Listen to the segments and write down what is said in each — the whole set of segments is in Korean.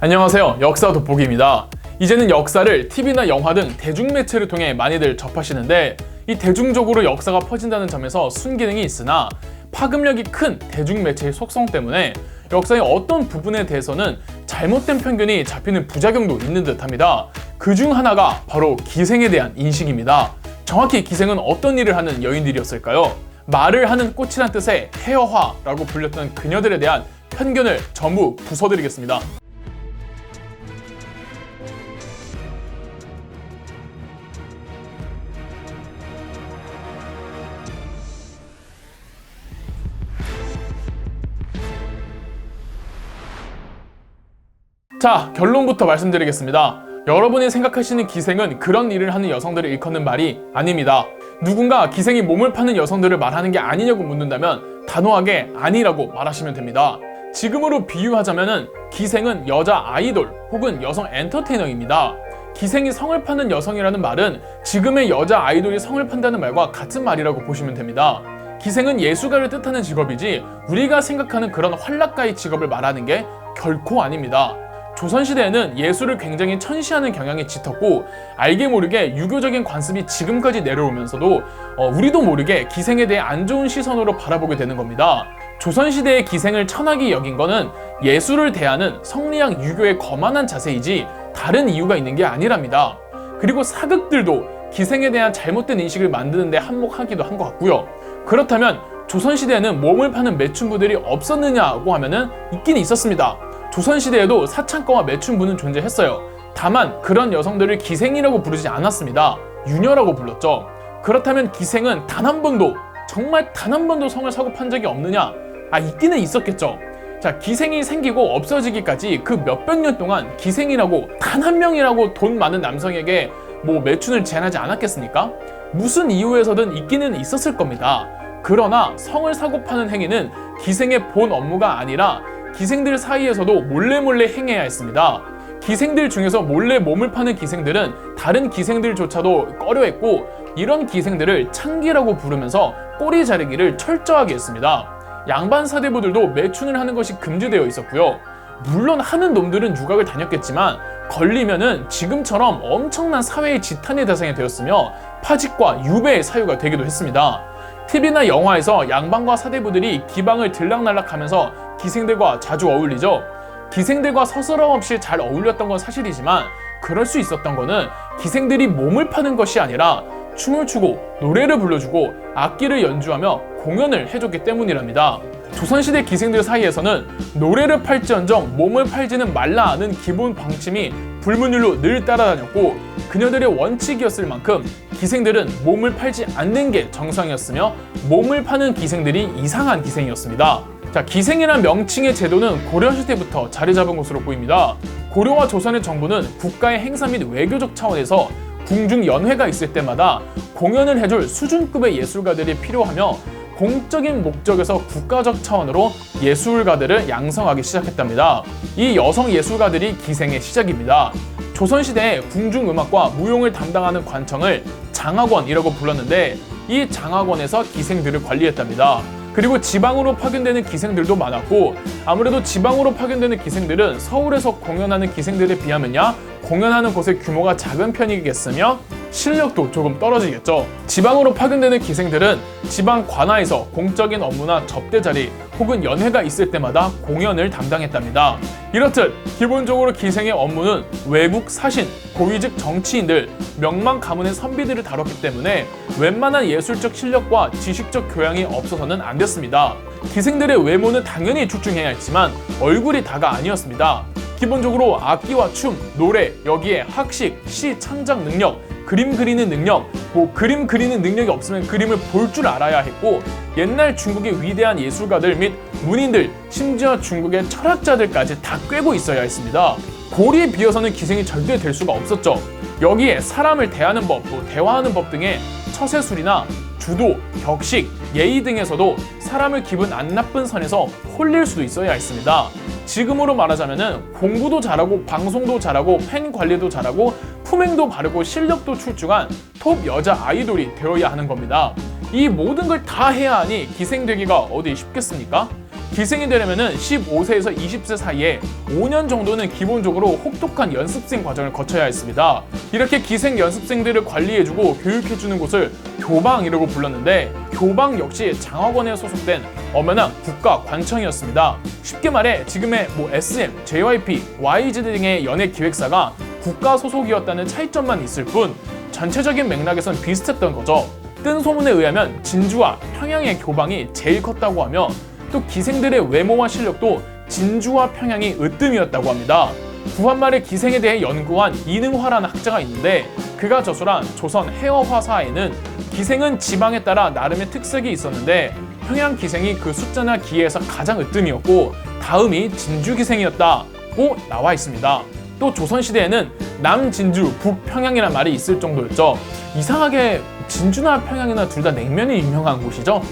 안녕하세요. 역사 돋보기입니다. 이제는 역사를 TV나 영화 등 대중매체를 통해 많이들 접하시는데 이 대중적으로 역사가 퍼진다는 점에서 순기능이 있으나 파급력이 큰 대중매체의 속성 때문에 역사의 어떤 부분에 대해서는 잘못된 편견이 잡히는 부작용도 있는 듯합니다. 그 중 하나가 바로 기생에 대한 인식입니다. 정확히 기생은 어떤 일을 하는 여인들이었을까요? 말을 하는 꽃이란 뜻의 폐허화라고 불렸던 그녀들에 대한 편견을 전부 부숴드리겠습니다. 자, 결론부터 말씀드리겠습니다. 여러분이 생각하시는 기생은 그런 일을 하는 여성들을 일컫는 말이 아닙니다. 누군가 기생이 몸을 파는 여성들을 말하는 게 아니냐고 묻는다면 단호하게 아니라고 말하시면 됩니다. 지금으로 비유하자면 기생은 여자 아이돌 혹은 여성 엔터테이너입니다. 기생이 성을 파는 여성이라는 말은 지금의 여자 아이돌이 성을 판다는 말과 같은 말이라고 보시면 됩니다. 기생은 예술가를 뜻하는 직업이지 우리가 생각하는 그런 활락가의 직업을 말하는 게 결코 아닙니다. 조선시대에는 예술을 굉장히 천시하는 경향이 짙었고 알게 모르게 유교적인 관습이 지금까지 내려오면서도 우리도 모르게 기생에 대해 안 좋은 시선으로 바라보게 되는 겁니다. 조선시대의 기생을 천하게 여긴 거는 예술을 대하는 성리학 유교의 거만한 자세이지 다른 이유가 있는 게 아니랍니다. 그리고 사극들도 기생에 대한 잘못된 인식을 만드는 데 한몫하기도 한 것 같고요. 그렇다면 조선시대에는 몸을 파는 매춘부들이 없었느냐고 하면은 있긴 있었습니다. 조선시대에도 사창가와 매춘부는 존재했어요. 다만 그런 여성들을 기생이라고 부르지 않았습니다. 유녀라고 불렀죠. 그렇다면 기생은 단 한 번도, 정말 단 한 번도 성을 사고 판 적이 없느냐? 있기는 있었겠죠. 자, 기생이 생기고 없어지기까지 그 몇백 년 동안 기생이라고 단 한 명이라고 돈 많은 남성에게 매춘을 제한하지 않았겠습니까? 무슨 이유에서든 있기는 있었을 겁니다. 그러나 성을 사고 파는 행위는 기생의 본 업무가 아니라 기생들 사이에서도 몰래 행해야 했습니다. 기생들 중에서 몰래 몸을 파는 기생들은 다른 기생들조차도 꺼려했고 이런 기생들을 창기라고 부르면서 꼬리 자르기를 철저하게 했습니다. 양반 사대부들도 매춘을 하는 것이 금지되어 있었고요. 물론 하는 놈들은 유학을 다녔겠지만 걸리면은 지금처럼 엄청난 사회의 지탄의 대상이 되었으며 파직과 유배의 사유가 되기도 했습니다. TV나 영화에서 양반과 사대부들이 기방을 들락날락하면서 기생들과 자주 어울리죠. 기생들과 서스럼없이 잘 어울렸던 건 사실이지만 그럴 수 있었던 거는 기생들이 몸을 파는 것이 아니라 춤을 추고 노래를 불러주고 악기를 연주하며 공연을 해줬기 때문이랍니다. 조선시대 기생들 사이에서는 노래를 팔지언정 몸을 팔지는 말라 하는 기본 방침이 불문율로 늘 따라다녔고 그녀들의 원칙이었을 만큼 기생들은 몸을 팔지 않는 게 정상이었으며 몸을 파는 기생들이 이상한 기생이었습니다. 자, 기생이란 명칭의 제도는 고려시대부터 자리 잡은 것으로 보입니다. 고려와 조선의 정부는 국가의 행사 및 외교적 차원에서 궁중연회가 있을 때마다 공연을 해줄 수준급의 예술가들이 필요하며 공적인 목적에서 국가적 차원으로 예술가들을 양성하기 시작했답니다. 이 여성 예술가들이 기생의 시작입니다. 조선시대에 궁중음악과 무용을 담당하는 관청을 장학원이라고 불렀는데 이 장학원에서 기생들을 관리했답니다. 그리고 지방으로 파견되는 기생들도 많았고 아무래도 지방으로 파견되는 기생들은 서울에서 공연하는 기생들에 비하면야 공연하는 곳의 규모가 작은 편이겠으며 실력도 조금 떨어지겠죠. 지방으로 파견되는 기생들은 지방 관아에서 공적인 업무나 접대 자리 혹은 연회가 있을 때마다 공연을 담당했답니다. 이렇듯 기본적으로 기생의 업무는 외국 사신, 고위직 정치인들, 명망 가문의 선비들을 다뤘기 때문에 웬만한 예술적 실력과 지식적 교양이 없어서는 안 됐습니다. 기생들의 외모는 당연히 출중해야 했지만 얼굴이 다가 아니었습니다. 기본적으로 악기와 춤, 노래, 여기에 학식, 시 창작 능력, 그림 그리는 능력, 그림 그리는 능력이 없으면 그림을 볼 줄 알아야 했고 옛날 중국의 위대한 예술가들 및 문인들, 심지어 중국의 철학자들까지 다 꿰고 있어야 했습니다. 고리에 비해서는 기생이 절대 될 수가 없었죠. 여기에 사람을 대하는 법, 대화하는 법 등의 처세술이나 주도, 격식, 예의 등에서도 사람을 기분 안 나쁜 선에서 홀릴 수도 있어야 했습니다. 지금으로 말하자면 공부도 잘하고 방송도 잘하고 팬 관리도 잘하고 품행도 바르고 실력도 출중한 톱 여자 아이돌이 되어야 하는 겁니다. 이 모든 걸 다 해야 하니 기생되기가 어디 쉽겠습니까? 기생이 되려면 15세에서 20세 사이에 5년 정도는 기본적으로 혹독한 연습생 과정을 거쳐야 했습니다. 이렇게 기생 연습생들을 관리해주고 교육해주는 곳을 교방이라고 불렀는데, 교방 역시 장학원에 소속된 엄연한 국가관청이었습니다. 쉽게 말해 지금의 SM, JYP, YG 등의 연예 기획사가 국가 소속이었다는 차이점만 있을 뿐 전체적인 맥락에선 비슷했던 거죠. 뜬 소문에 의하면 진주와 평양의 교방이 제일 컸다고 하며, 또 기생들의 외모와 실력도 진주와 평양이 으뜸이었다고 합니다. 구한말의 기생에 대해 연구한 이능화라는 학자가 있는데, 그가 저술한 조선 해어화사에는 기생은 지방에 따라 나름의 특색이 있었는데 평양 기생이 그 숫자나 기회에서 가장 으뜸이었고 다음이 진주 기생이었다고 나와 있습니다. 또 조선시대에는 남진주, 북평양이라는 말이 있을 정도였죠. 이상하게 진주나 평양이나 둘 다 냉면이 유명한 곳이죠.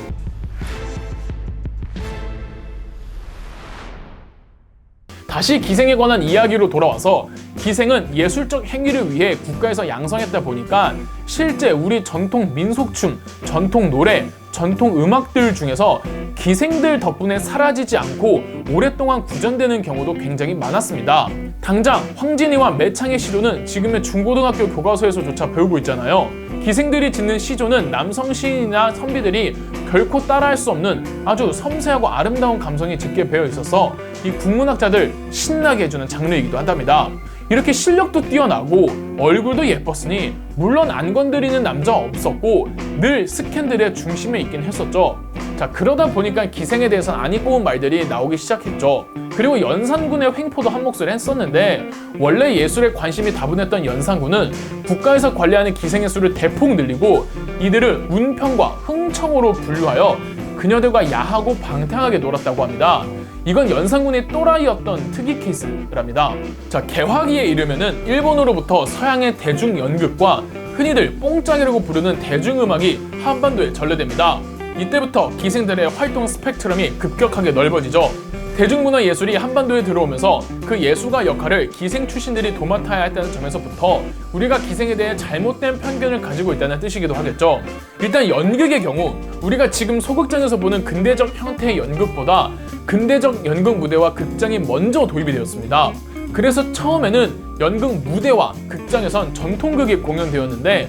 다시 기생에 관한 이야기로 돌아와서, 기생은 예술적 행위를 위해 국가에서 양성했다 보니까 실제 우리 전통 민속춤, 전통 노래, 전통 음악들 중에서 기생들 덕분에 사라지지 않고 오랫동안 구전되는 경우도 굉장히 많았습니다. 당장 황진이와 매창의 시조는 지금의 중고등학교 교과서에서조차 배우고 있잖아요. 기생들이 짓는 시조는 남성 시인이나 선비들이 결코 따라할 수 없는 아주 섬세하고 아름다운 감성이 짙게 배어 있어서 이 국문학자들 신나게 해주는 장르이기도 한답니다. 이렇게 실력도 뛰어나고 얼굴도 예뻤으니 물론 안 건드리는 남자 없었고 늘 스캔들의 중심에 있긴 했었죠. 자, 그러다 보니까 기생에 대해서는 안 이뻐온 말들이 나오기 시작했죠. 그리고 연산군의 횡포도 한 몫을 했었는데, 원래 예술에 관심이 다분했던 연산군은 국가에서 관리하는 기생의 수를 대폭 늘리고 이들을 운평과 흥청으로 분류하여 그녀들과 야하고 방탕하게 놀았다고 합니다. 이건 연산군의 또라이였던 특이 케이스랍니다. 자, 개화기에 이르면은 일본으로부터 서양의 대중연극과 흔히들 뽕짝이라고 부르는 대중음악이 한반도에 전래됩니다. 이때부터 기생들의 활동 스펙트럼이 급격하게 넓어지죠. 대중문화 예술이 한반도에 들어오면서 그 예술가 역할을 기생 출신들이 도맡아야 했다는 점에서부터 우리가 기생에 대해 잘못된 편견을 가지고 있다는 뜻이기도 하겠죠. 일단 연극의 경우 우리가 지금 소극장에서 보는 근대적 형태의 연극보다 근대적 연극 무대와 극장이 먼저 도입이 되었습니다. 그래서 처음에는 연극 무대와 극장에선 전통극이 공연되었는데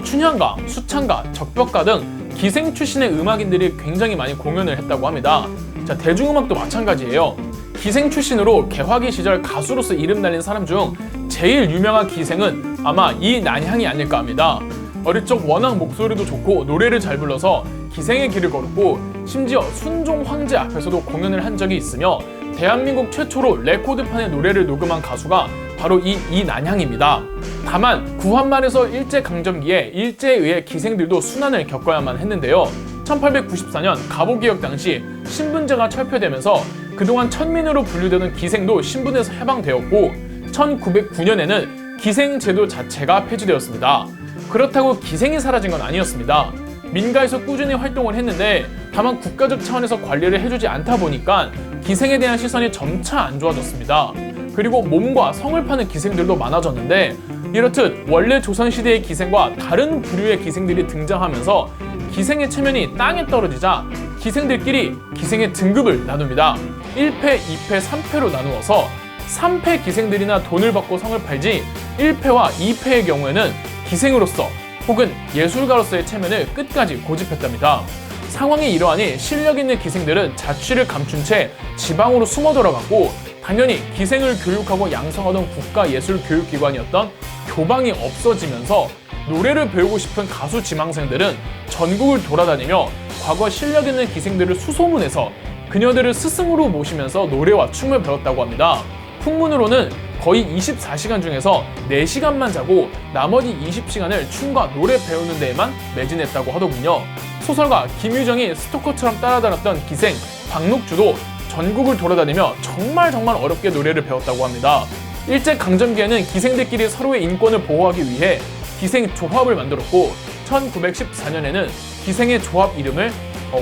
춘향가, 수창가, 적벽가 등 기생 출신의 음악인들이 굉장히 많이 공연을 했다고 합니다. 자, 대중음악도 마찬가지예요. 기생 출신으로 개화기 시절 가수로서 이름 날린 사람 중 제일 유명한 기생은 아마 이난향이 아닐까 합니다. 어릴 적 워낙 목소리도 좋고 노래를 잘 불러서 기생의 길을 걸었고 심지어 순종 황제 앞에서도 공연을 한 적이 있으며 대한민국 최초로 레코드판에 노래를 녹음한 가수가 바로 이난향입니다. 다만 구한말에서 일제강점기에 일제에 의해 기생들도 순환을 겪어야만 했는데요. 1894년 갑오개혁 당시 신분제가 철폐되면서 그동안 천민으로 분류되던 기생도 신분에서 해방되었고 1909년에는 기생제도 자체가 폐지되었습니다. 그렇다고 기생이 사라진 건 아니었습니다. 민가에서 꾸준히 활동을 했는데 다만 국가적 차원에서 관리를 해주지 않다 보니까 기생에 대한 시선이 점차 안 좋아졌습니다. 그리고 몸과 성을 파는 기생들도 많아졌는데 이렇듯 원래 조선시대의 기생과 다른 부류의 기생들이 등장하면서 기생의 체면이 땅에 떨어지자 기생들끼리 기생의 등급을 나눕니다. 1패, 2패, 3패로 나누어서 3패 기생들이나 돈을 받고 성을 팔지 1패와 2패의 경우에는 기생으로서 혹은 예술가로서의 체면을 끝까지 고집했답니다. 상황이 이러하니 실력 있는 기생들은 자취를 감춘 채 지방으로 숨어 들어갔고 당연히 기생을 교육하고 양성하던 국가예술교육기관이었던 교방이 없어지면서 노래를 배우고 싶은 가수 지망생들은 전국을 돌아다니며 과거 실력 있는 기생들을 수소문해서 그녀들을 스승으로 모시면서 노래와 춤을 배웠다고 합니다. 풍문으로는 거의 24시간 중에서 4시간만 자고 나머지 20시간을 춤과 노래 배우는 데에만 매진했다고 하더군요. 소설가 김유정이 스토커처럼 따라다녔던 기생 박록주도 전국을 돌아다니며 정말 어렵게 노래를 배웠다고 합니다. 일제강점기에는 기생들끼리 서로의 인권을 보호하기 위해 기생조합을 만들었고 1914년에는 기생의 조합 이름을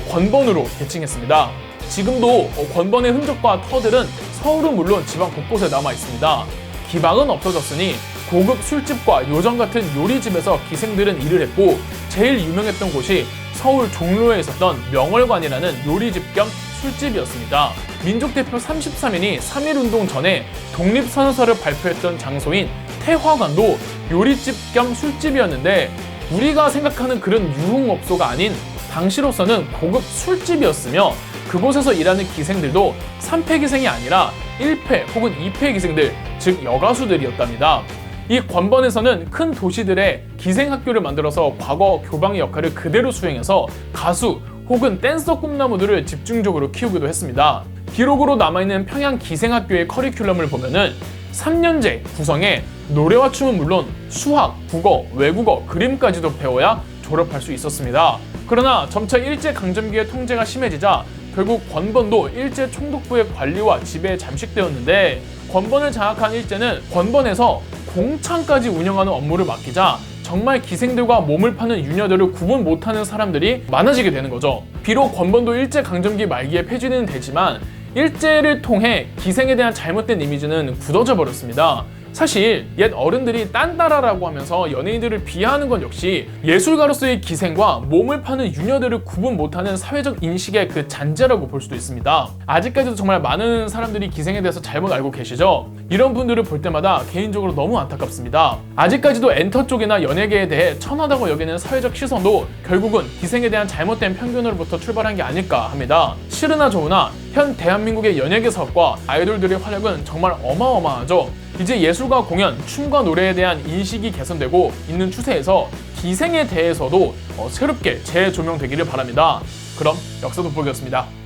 권번으로 개칭했습니다. 지금도 권번의 흔적과 터들은 서울은 물론 지방 곳곳에 남아 있습니다. 기방은 없어졌으니 고급 술집과 요정 같은 요리집에서 기생들은 일을 했고 제일 유명했던 곳이 서울 종로에 있었던 명월관이라는 요리집 겸 술집이었습니다. 민족 대표 33인이 3.1운동 전에 독립선언서를 발표했던 장소인 태화관도 요리집 겸 술집이었는데 우리가 생각하는 그런 유흥업소가 아닌 당시로서는 고급 술집이었으며 그곳에서 일하는 기생들도 3패 기생이 아니라 1패 혹은 2패 기생들, 즉 여가수들이었답니다. 이 권번에서는 큰 도시들의 기생학교를 만들어서 과거 교방의 역할을 그대로 수행해서 가수 혹은 댄서 꿈나무들을 집중적으로 키우기도 했습니다. 기록으로 남아있는 평양 기생학교의 커리큘럼을 보면은 3년제 구성에 노래와 춤은 물론 수학, 국어, 외국어, 그림까지도 배워야 졸업할 수 있었습니다. 그러나 점차 일제강점기의 통제가 심해지자 결국 권번도 일제 총독부의 관리와 지배에 잠식되었는데 권번을 장악한 일제는 권번에서 공창까지 운영하는 업무를 맡기자 정말 기생들과 몸을 파는 유녀들을 구분 못하는 사람들이 많아지게 되는 거죠. 비록 권번도 일제강점기 말기에 폐지는 되지만 일제를 통해 기생에 대한 잘못된 이미지는 굳어져 버렸습니다. 사실 옛 어른들이 딴따라라고 하면서 연예인들을 비하하는 건 역시 예술가로서의 기생과 몸을 파는 유녀들을 구분 못하는 사회적 인식의 그 잔재라고 볼 수도 있습니다. 아직까지도 정말 많은 사람들이 기생에 대해서 잘못 알고 계시죠? 이런 분들을 볼 때마다 개인적으로 너무 안타깝습니다. 아직까지도 엔터 쪽이나 연예계에 대해 천하다고 여기는 사회적 시선도 결국은 기생에 대한 잘못된 편견으로부터 출발한 게 아닐까 합니다. 싫으나 좋으나 현 대한민국의 연예계 사업과 아이돌들의 활약은 정말 어마어마하죠. 이제 예술과 공연, 춤과 노래에 대한 인식이 개선되고 있는 추세에서 기생에 대해서도 새롭게 재조명되기를 바랍니다. 그럼 역사 돋보기였습니다.